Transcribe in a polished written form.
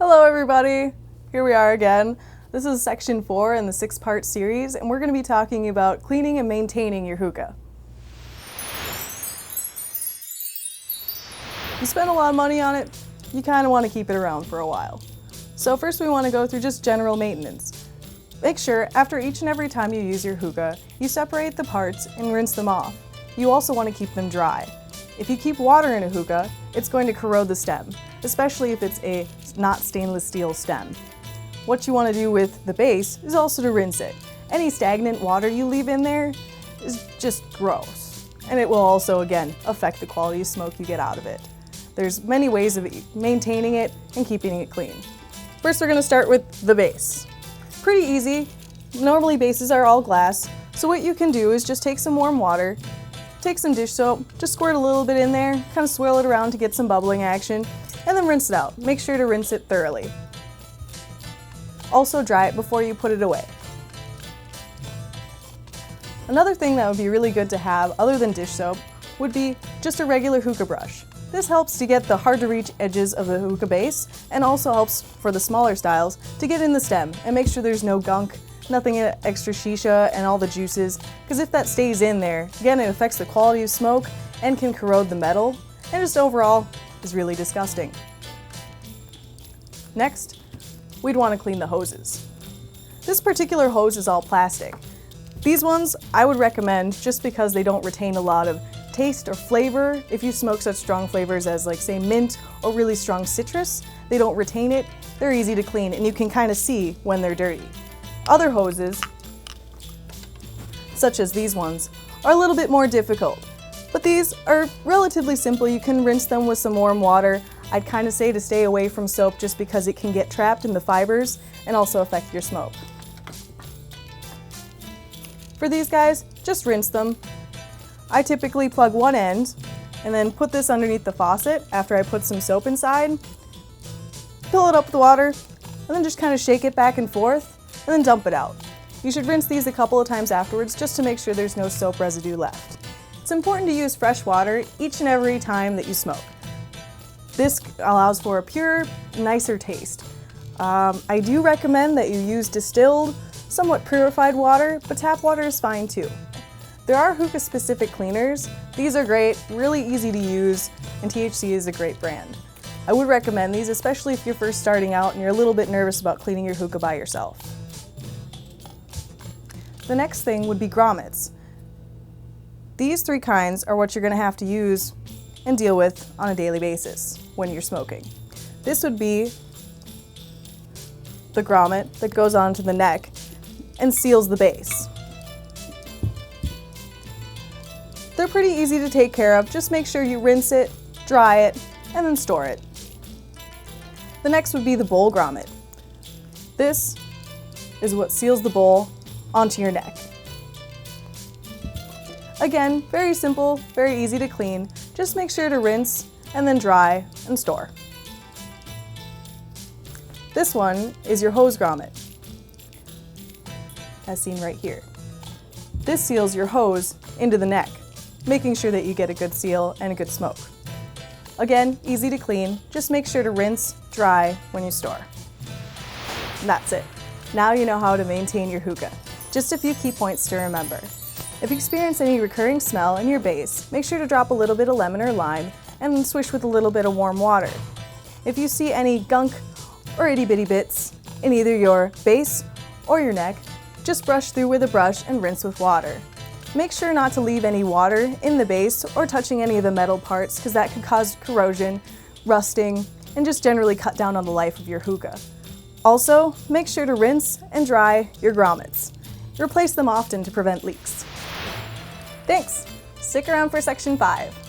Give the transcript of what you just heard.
Hello everybody! Here we are again. This is section 4 in the 6-part series, and we're going to be talking about cleaning and maintaining your hookah. You spend a lot of money on it, you kind of want to keep it around for a while. So first we want to go through just general maintenance. Make sure after each and every time you use your hookah, you separate the parts and rinse them off. You also want to keep them dry. If you keep water in a hookah, it's going to corrode the stem, especially if it's a not stainless steel stem. What you want to do with the base is also to rinse it. Any stagnant water you leave in there is just gross, and it will also, again, affect the quality of smoke you get out of it. There's many ways of maintaining it and keeping it clean. First, we're going to start with the base. Pretty easy. Normally bases are all glass, so what you can do is just take some warm water, take some dish soap, just squirt a little bit in there, kind of swirl it around to get some bubbling action, and then rinse it out. Make sure to rinse it thoroughly. Also dry it before you put it away. Another thing that would be really good to have, other than dish soap, would be just a regular hookah brush. This helps to get the hard to reach edges of the hookah base, and also helps for the smaller styles to get in the stem and make sure there's no gunk, nothing extra shisha and all the juices, because if that stays in there, again, it affects the quality of smoke and can corrode the metal, and just overall is really disgusting. Next, we'd want to clean the hoses. This particular hose is all plastic. These ones I would recommend just because they don't retain a lot of taste or flavor. If you smoke such strong flavors as, like, say, mint or really strong citrus, they don't retain it. They're easy to clean and you can kind of see when they're dirty. Other hoses, such as these ones, are a little bit more difficult, but these are relatively simple. You can rinse them with some warm water. I'd kind of say to stay away from soap just because it can get trapped in the fibers and also affect your smoke. For these guys, just rinse them. I typically plug one end and then put this underneath the faucet after I put some soap inside, fill it up with water, and then just kind of shake it back and forth, and then dump it out. You should rinse these a couple of times afterwards just to make sure there's no soap residue left. It's important to use fresh water each and every time that you smoke. This allows for a pure, nicer taste. I do recommend that you use distilled, somewhat purified water, but tap water is fine too. There are hookah-specific cleaners. These are great, really easy to use, and THC is a great brand. I would recommend these, especially if you're first starting out and you're a little bit nervous about cleaning your hookah by yourself. The next thing would be grommets. These 3 kinds are what you're going to have to use and deal with on a daily basis when you're smoking. This would be the grommet that goes onto the neck and seals the base. They're pretty easy to take care of. Just make sure you rinse it, dry it, and then store it. The next would be the bowl grommet. This is what seals the bowl onto your neck. Again, very simple, very easy to clean. Just make sure to rinse and then dry and store. This one is your hose grommet, as seen right here. This seals your hose into the neck, making sure that you get a good seal and a good smoke. Again, easy to clean. Just make sure to rinse, dry when you store. And that's it. Now you know how to maintain your hookah. Just a few key points to remember. If you experience any recurring smell in your base, make sure to drop a little bit of lemon or lime and swish with a little bit of warm water. If you see any gunk or itty bitty bits in either your base or your neck, just brush through with a brush and rinse with water. Make sure not to leave any water in the base or touching any of the metal parts, because that could cause corrosion, rusting, and just generally cut down on the life of your hookah. Also, make sure to rinse and dry your grommets. Replace them often to prevent leaks. Thanks! Stick around for section 5.